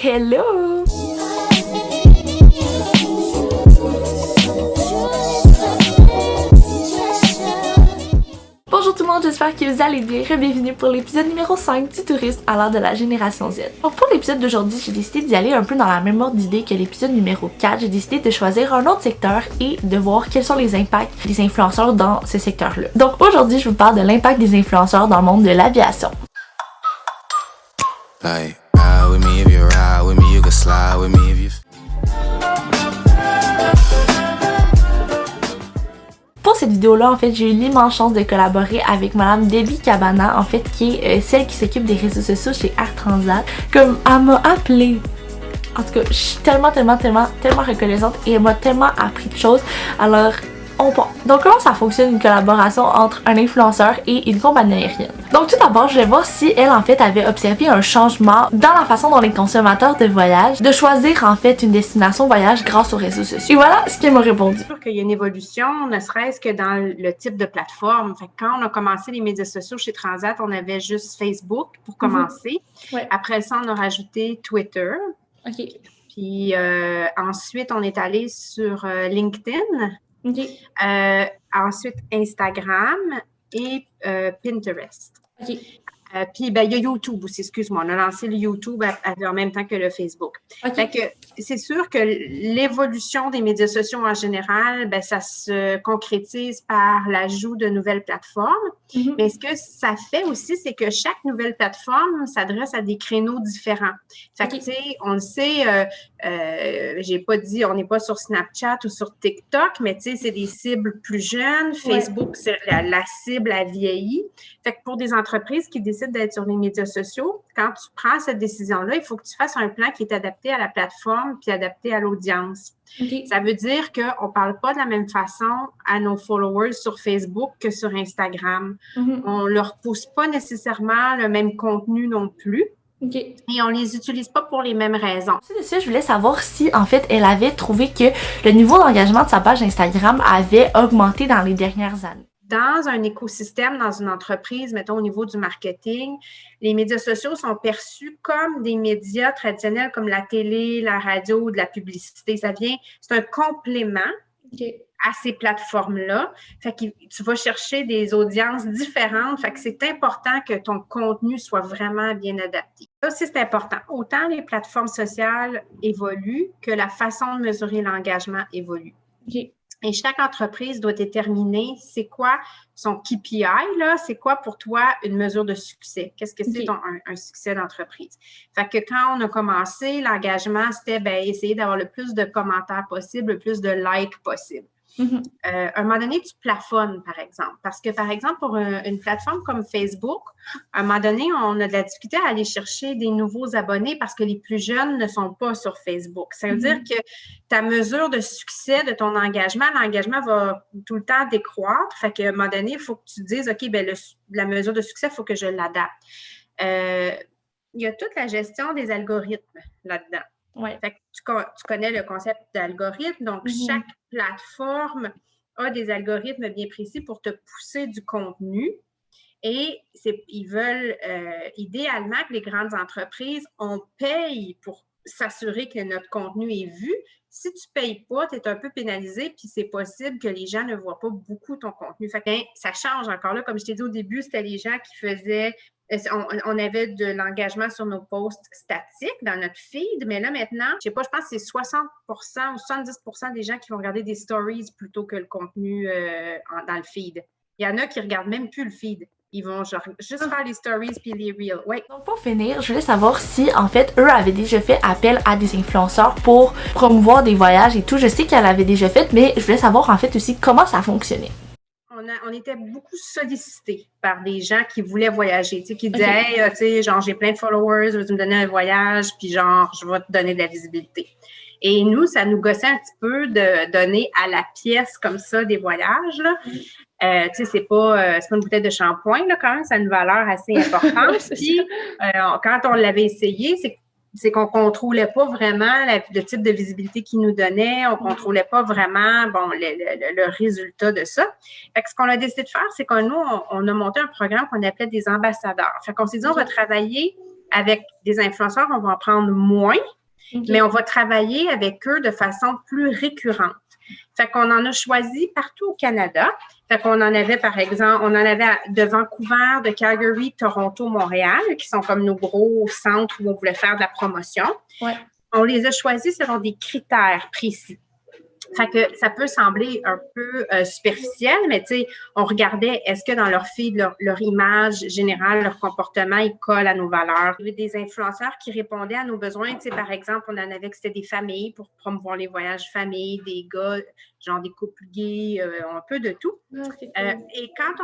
Hello! Bonjour tout le monde, j'espère que vous allez bien. Bienvenue pour l'épisode numéro 5 du tourisme à l'ère de la génération Z. Donc pour l'épisode d'aujourd'hui, j'ai décidé d'y aller un peu dans la même ordre d'idée que l'épisode numéro 4. J'ai décidé de choisir un autre secteur et de voir quels sont les impacts des influenceurs dans ce secteur-là. Donc aujourd'hui, je vous parle de l'impact des influenceurs dans le monde de l'aviation. Like, ride with me if you ride with me, you can slide with me if you... Pour cette vidéo-là, en fait, j'ai eu l'immense chance de collaborer avec Madame Debbie Cabana, en fait, qui est celle qui s'occupe des réseaux sociaux chez Air Transat. Comme elle m'a appelée. En tout cas, je suis tellement reconnaissante et elle m'a tellement appris de choses. Alors, on part. Donc, comment ça fonctionne une collaboration entre un influenceur et une compagnie aérienne? Donc, tout d'abord, je vais voir si elle, en fait, avait observé un changement dans la façon dont les consommateurs de voyage de choisir, en fait, une destination voyage grâce aux réseaux sociaux. Et voilà ce qu'elle m'a répondu. C'est sûr qu'il y a une évolution, ne serait-ce que dans le type de plateforme. Fait que quand on a commencé les médias sociaux chez Transat, on avait juste Facebook pour commencer. Ouais. Après ça, on a rajouté Twitter. OK. Puis ensuite, on est allé sur LinkedIn. Okay. Ensuite, Instagram et Pinterest. Okay. Puis, il y a YouTube aussi, excuse-moi. On a lancé le YouTube en même temps que le Facebook. Okay. Fait que c'est sûr que l'évolution des médias sociaux en général, ça se concrétise par l'ajout de nouvelles plateformes. Mm-hmm. Mais ce que ça fait aussi, c'est que chaque nouvelle plateforme s'adresse à des créneaux différents. Fait que, tu sais, on le sait, j'ai pas dit, on n'est pas sur Snapchat ou sur TikTok, mais tu sais, c'est des cibles plus jeunes. Facebook, c'est la cible a vieilli. Fait que pour des entreprises qui décident d'être sur les médias sociaux, quand tu prends cette décision-là, il faut que tu fasses un plan qui est adapté à la plateforme puis adapté à l'audience. Okay. Ça veut dire qu'on ne parle pas de la même façon à nos followers sur Facebook que sur Instagram. Mm-hmm. On ne leur pousse pas nécessairement le même contenu non plus. Okay. Et on les utilise pas pour les mêmes raisons. Ensuite de ça, je voulais savoir si, en fait, elle avait trouvé que le niveau d'engagement de sa page Instagram avait augmenté dans les dernières années. Dans un écosystème, dans une entreprise, mettons au niveau du marketing, les médias sociaux sont perçus comme des médias traditionnels comme la télé, la radio ou de la publicité. C'est un complément à ces plateformes-là. Fait que tu vas chercher des audiences différentes. Fait que c'est important que ton contenu soit vraiment bien adapté. Ça aussi, c'est important. Autant les plateformes sociales évoluent que la façon de mesurer l'engagement évolue. Okay. Et chaque entreprise doit déterminer c'est quoi son KPI, là, c'est quoi pour toi une mesure de succès? Qu'est-ce que c'est un succès d'entreprise? Fait que quand on a commencé, l'engagement, c'était essayer d'avoir le plus de commentaires possible, le plus de likes possible. Mm-hmm. À un moment donné, tu plafonnes, par exemple. Parce que, par exemple, pour une plateforme comme Facebook, à un moment donné, on a de la difficulté à aller chercher des nouveaux abonnés parce que les plus jeunes ne sont pas sur Facebook. Ça veut dire que ta mesure de succès de ton engagement, l'engagement va tout le temps décroître. Fait qu'à un moment donné, il faut que tu te dises, OK, la mesure de succès, il faut que je l'adapte. Il y a toute la gestion des algorithmes là-dedans. Ouais. Fait que tu connais le concept d'algorithme. Donc, chaque plateforme a des algorithmes bien précis pour te pousser du contenu. Et ils veulent idéalement que les grandes entreprises, on paye pour s'assurer que notre contenu est vu. Si tu ne payes pas, tu es un peu pénalisé, puis c'est possible que les gens ne voient pas beaucoup ton contenu. Fait que, ça change encore là. Comme je t'ai dit au début, c'était les gens qui faisaient... On avait de l'engagement sur nos posts statiques dans notre feed, mais là maintenant, je sais pas, je pense que c'est 60% ou 70% des gens qui vont regarder des stories plutôt que le contenu dans le feed. Il y en a qui regardent même plus le feed. Ils vont juste faire les stories puis les reels. Ouais. Donc pour finir, je voulais savoir si en fait eux avaient déjà fait appel à des influenceurs pour promouvoir des voyages et tout. Je sais qu'elle avait déjà fait, mais je voulais savoir en fait aussi comment ça fonctionnait. On était beaucoup sollicités par des gens qui voulaient voyager, tu sais, qui disaient « Hey, tu sais, genre, j'ai plein de followers, veux-tu me donner un voyage? Puis genre, je vais te donner de la visibilité. » Et nous, ça nous gossait un petit peu de donner à la pièce comme ça des voyages, là. Tu sais, c'est pas une bouteille de shampoing, là, quand même, ça a une valeur assez importante. Puis, quand on l'avait essayé, c'est qu'on ne contrôlait pas vraiment le type de visibilité qu'ils nous donnaient, on ne contrôlait pas vraiment le résultat de ça. Fait que ce qu'on a décidé de faire, c'est que nous, on a monté un programme qu'on appelait des ambassadeurs. Fait qu'on s'est dit, on va travailler Avec des influenceurs, on va en prendre moins, Ok. mais on va travailler avec eux de façon plus récurrente. Fait qu'on en a choisi partout au Canada. Fait qu'on en avait, par exemple, on en avait de Vancouver, de Calgary, Toronto, Montréal, qui sont comme nos gros centres où on voulait faire de la promotion. Ouais. On les a choisis selon des critères précis. Fait que ça peut sembler un peu superficiel, mais tu sais, on regardait, est-ce que dans leur feed, leur image générale, leur comportement, ils collent à nos valeurs. Il y avait des influenceurs qui répondaient à nos besoins. Tu sais, par exemple, on en avait que c'était des familles pour promouvoir les voyages famille, des gars, genre des couples gays, un peu de tout. Cool. Et quand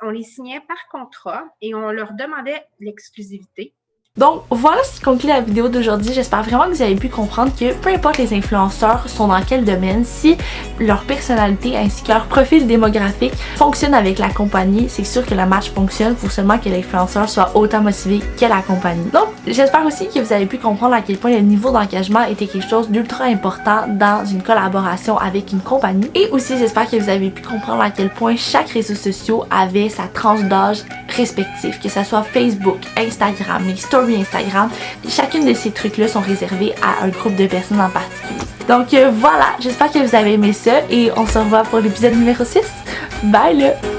on les signait par contrat et on leur demandait l'exclusivité. Donc voilà ce qui conclut la vidéo d'aujourd'hui. J'espère vraiment que vous avez pu comprendre que peu importe les influenceurs sont dans quel domaine, si leur personnalité ainsi que leur profil démographique fonctionne avec la compagnie, c'est sûr que le match fonctionne. Il faut seulement que l'influenceur soit autant motivé que la compagnie. Donc j'espère aussi que vous avez pu comprendre à quel point le niveau d'engagement était quelque chose d'ultra important dans une collaboration avec une compagnie. Et aussi j'espère que vous avez pu comprendre à quel point chaque réseau social avait sa tranche d'âge respective, que ce soit Facebook, Instagram, les stories Instagram. Chacune de ces trucs-là sont réservés à un groupe de personnes en particulier. Donc voilà, j'espère que vous avez aimé ça et on se revoit pour l'épisode numéro 6. Bye là!